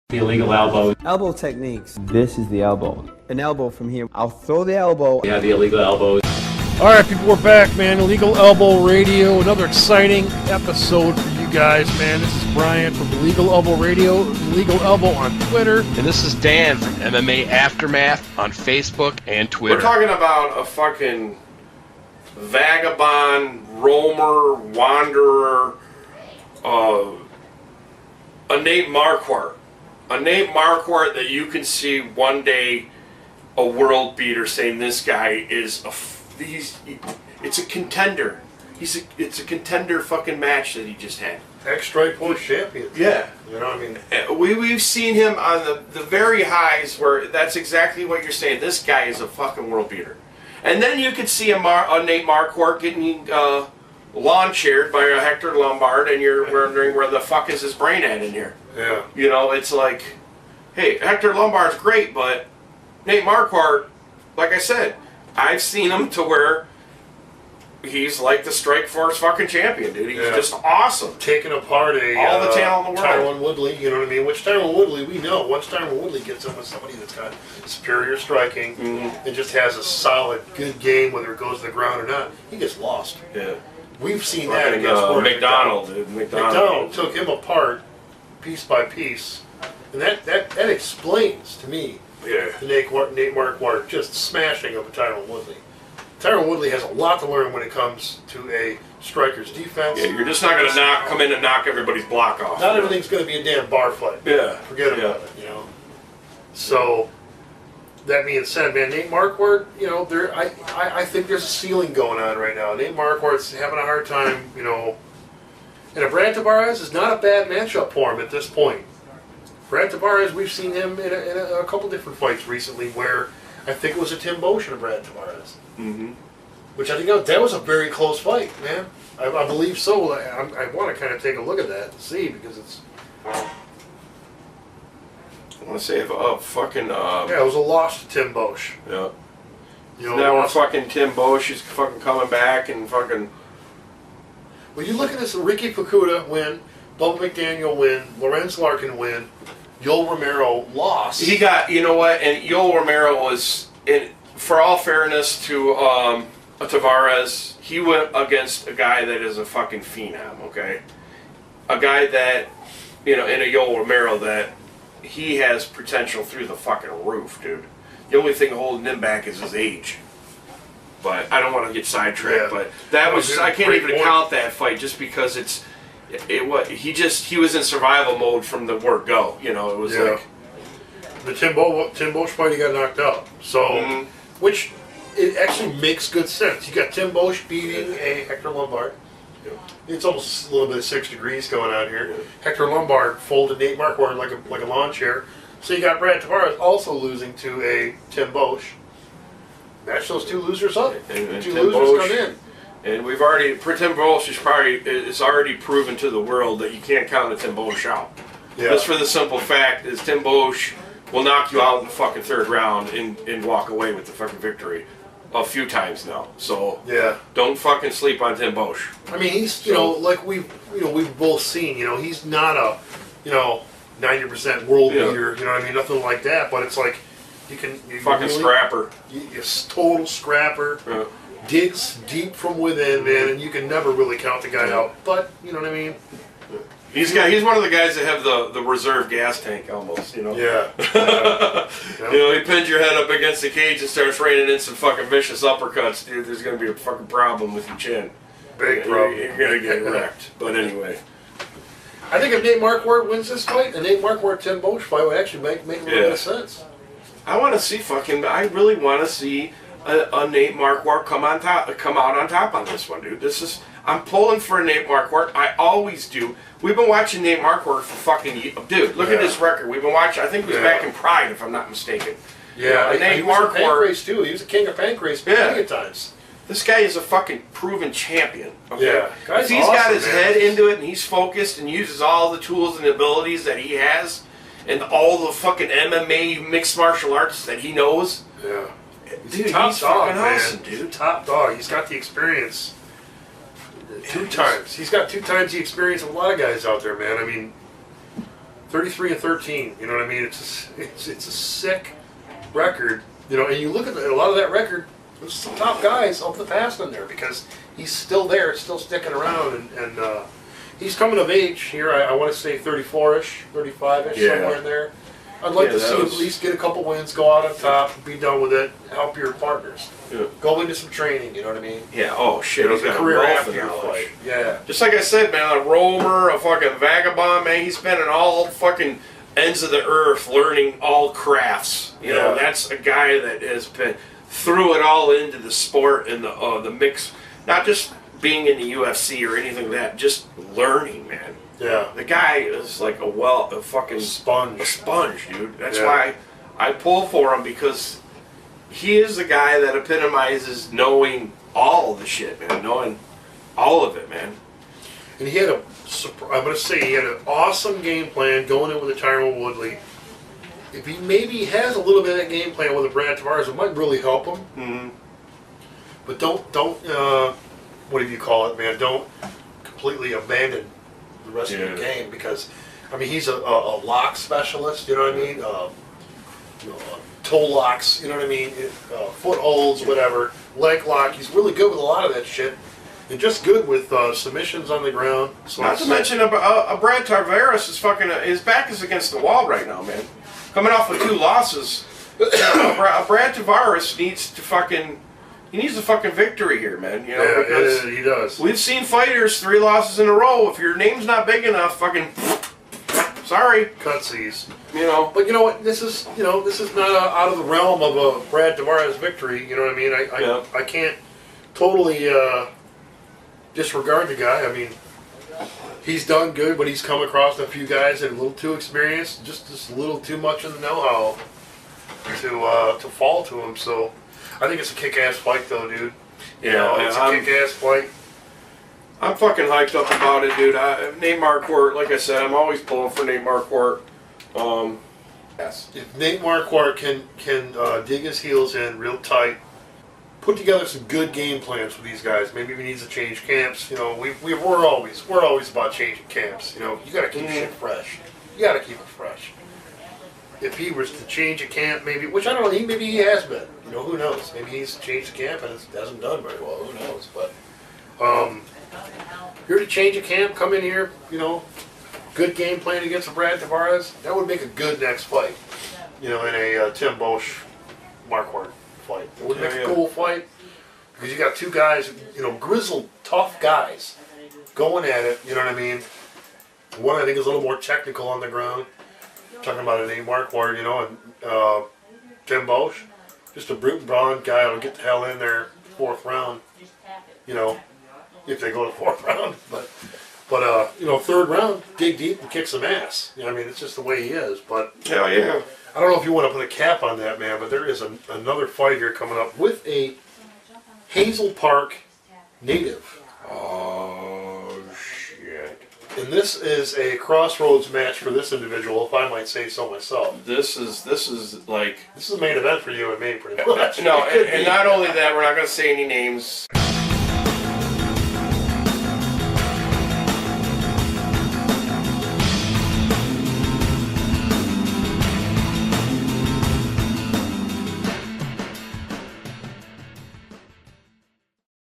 The illegal elbow. Elbow techniques. This is the elbow. An elbow from here. I'll throw the elbow. Yeah, the illegal elbows. All right, people, we're back, man. Illegal Elbow Radio, another exciting episode for you guys, man. This is Brian from Illegal Elbow Radio, Illegal Elbow on Twitter. And this is Dan from MMA Aftermath on Facebook and Twitter. We're talking about a fucking vagabond, roamer, wanderer, a Nate Marquardt. A Nate Marquardt that you can see one day a world beater saying this guy is it's a contender. It's a contender fucking match that he just had. Ex-Strikeforce champion. Yeah. You know what I mean? We've seen him on the very highs where that's exactly what you're saying. This guy is a fucking world beater. And then you could see a Nate Marquardt getting lawn chaired by a Hector Lombard, and you're wondering where the fuck is his brain at in here. Yeah. You know, it's like, hey, Hector Lombard's great, but Nate Marquardt, like I said, I've seen him to where he's like the Strikeforce fucking champion, dude. He's just awesome. Taking apart all the talent in the world. Tyron Woodley, you know what I mean? Which Tyron Woodley, we know, once Tyron Woodley gets up with somebody that's got superior striking and just has a solid, good game, whether it goes to the ground or not, he gets lost. Yeah. We've seen that against McDonald, dude. McDonald took him apart piece by piece, and that explains to me the Nate Marquardt just smashing of a Tyron Woodley. Tyron Woodley has a lot to learn when it comes to a striker's defense. Yeah, you're just not going to come in and knock everybody's block off. Not everything's going to be a damn bar fight. Yeah. Forget about it, you know. So, that being said, man, Nate Marquardt, you know, I think there's a ceiling going on right now. Nate Marquardt's having a hard time, you know. And Brad Tavares is not a bad matchup for him at this point. Brad Tavares, we've seen him in a couple different fights recently where I think it was a Tim Bosch and a Brad Tavares. Mm-hmm. Which I think that was a very close fight, man. I believe so. I want to kind of take a look at that and see, because it's... I want to say it was a loss to Tim Bosch. Yeah. You know, now we're fucking Tim Bosch is fucking coming back and fucking... Well, you look at this: Ricky Fukuda win, Bubba McDaniel win, Lorenz Larkin win, Yoel Romero lost. He got, you know what, and Yoel Romero was, for all fairness to Tavares, he went against a guy that is a fucking phenom, okay? A guy that, you know, in a Yoel Romero that he has potential through the fucking roof, dude. The only thing holding him back is his age. But I don't want to get sidetracked. But that was I can't even count that fight just because he was in survival mode from the word go. You know, it was like the Tim Bosch fight, he got knocked out. So which it actually makes good sense. You got Tim Bosch beating a Hector Lombard. It's almost a little bit of 6 degrees going on here. Hector Lombard folded Nate Marquardt like a lawn chair. So you got Brad Tavares also losing to a Tim Bosch. Match those two losers up. And two losers come in. And we've already, Tim Bosch is already proven to the world that you can't count a Tim Bosch out. Yeah. Just for the simple fact is Tim Bosch will knock you out in the fucking third round and walk away with the fucking victory a few times now. So don't fucking sleep on Tim Bosch. I mean, he's like we've both seen. You know, he's not a 90% world beater. You know what I mean? Nothing like that. But it's like. You fucking really, scrapper. You're total scrapper. Yeah. Digs deep from within, man, and you can never really count the guy out. But you know what I mean. He's one of the guys that have the reserve gas tank almost. You know. Yeah. You know, he pins your head up against the cage and starts raining in some fucking vicious uppercuts, dude. There's gonna be a fucking problem with your chin. Big problem. You're gonna get wrecked. But anyway. I think if Nate Marquardt wins this fight, the Nate Marquardt Tim Bosch fight would actually make a little bit of sense. I want to see I really want to see a Nate Marquardt come out on top on this one, dude. I'm pulling for a Nate Marquardt. I always do. We've been watching Nate Marquardt for fucking dude. Look at his record. We've been watching. I think he was back in Pride, if I'm not mistaken. Yeah, Nate Marquardt too. He was a king of pancrase plenty of times. This guy is a fucking proven champion. Okay? Yeah, if he's got his head into it and he's focused and uses all the tools and abilities that he has. And all the fucking MMA mixed martial arts that he knows. Yeah. Dude, he's fucking awesome, dude. Top dog. He's got the experience. 2 times. He's got 2 times the experience of a lot of guys out there, man. I mean, 33-13. You know what I mean? It's a sick record. You know, and you look at a lot of that record. There's some top guys of the past in there because he's still there, still sticking around, and he's coming of age here. I want to say 34-ish, 35-ish, somewhere in there. I'd like to see him at least get a couple wins, go out on top, be done with it, help your partners. Yeah. Go into some training, you know what I mean? Yeah, oh shit, he's got a career after your fight. Yeah. Just like I said, man, a roamer, a fucking vagabond, man, he's been in all fucking ends of the earth learning all crafts. You know, that's a guy that has been threw it all into the sport and the mix, not just being in the UFC or anything like that, just learning, man. Yeah. The guy is like a fucking sponge. A sponge, dude. That's why I pull for him, because he is the guy that epitomizes knowing all of the shit, man. Knowing all of it, man. And he had I'm going to say he had an awesome game plan going in with a Tyron Woodley. If he maybe has a little bit of that game plan with a Brad Tavares, it might really help him. Mm-hmm. But don't what do you call it, man? Don't completely abandon the rest of the game, because, I mean, he's a lock specialist, you know what I mean? Toe locks, you know what I mean? Footholds, whatever. Leg lock. He's really good with a lot of that shit. And just good with submissions on the ground. So not to mention, Brad Tavares is fucking. His back is against the wall right now, man. Coming off of 2 losses, Brad Tavares needs to fucking. He needs a fucking victory here, man. You know, because he does. We've seen fighters 3 losses in a row. If your name's not big enough, fucking. Sorry. Cutsies. You know. But you know what? This is not out of the realm of a Brad Tavares victory. You know what I mean? I can't totally disregard the guy. I mean, he's done good, but he's come across a few guys that are a little too experienced, just a little too much in the know-how to fall to him. So I think it's a kick-ass fight, though, dude. It's a kick-ass fight. I'm fucking hyped up about it, dude. Nate Marquardt, like I said, I'm always pulling for Nate Marquardt. Yes. If Nate Marquardt can dig his heels in real tight, put together some good game plans for these guys. Maybe he needs to change camps. You know, we're always about changing camps. You know, you got to keep shit fresh. You got to keep it fresh. If he was to change a camp, maybe, which I don't know, maybe he has been. You know, who knows? Maybe he's changed the camp and it hasn't done very well. Who knows? But you're to change a camp, come in here. You know, good game plan against a Brad Tavares. That would make a good next fight. You know, in a Tim Bosch Marquardt fight. It would make a cool fight, because you got 2 guys, you know, grizzled, tough guys going at it. You know what I mean? One I think is a little more technical on the ground. Talking about a Nate Marquardt, you know, and Tim Bosch, just a brute and brawn guy that'll get the hell in there 4th round. You know, if they go to 4th round, but you know, 3rd round, dig deep and kick some ass. You know, I mean, it's just the way he is. But hell yeah. I don't know if you want to put a cap on that, man, but there is another fight here coming up with a Hazel Park native. Oh, shit. And this is a crossroads match for this individual, if I might say so myself. This is like... This is a main event for you and me, pretty much. No, and not only that, we're not going to say any names.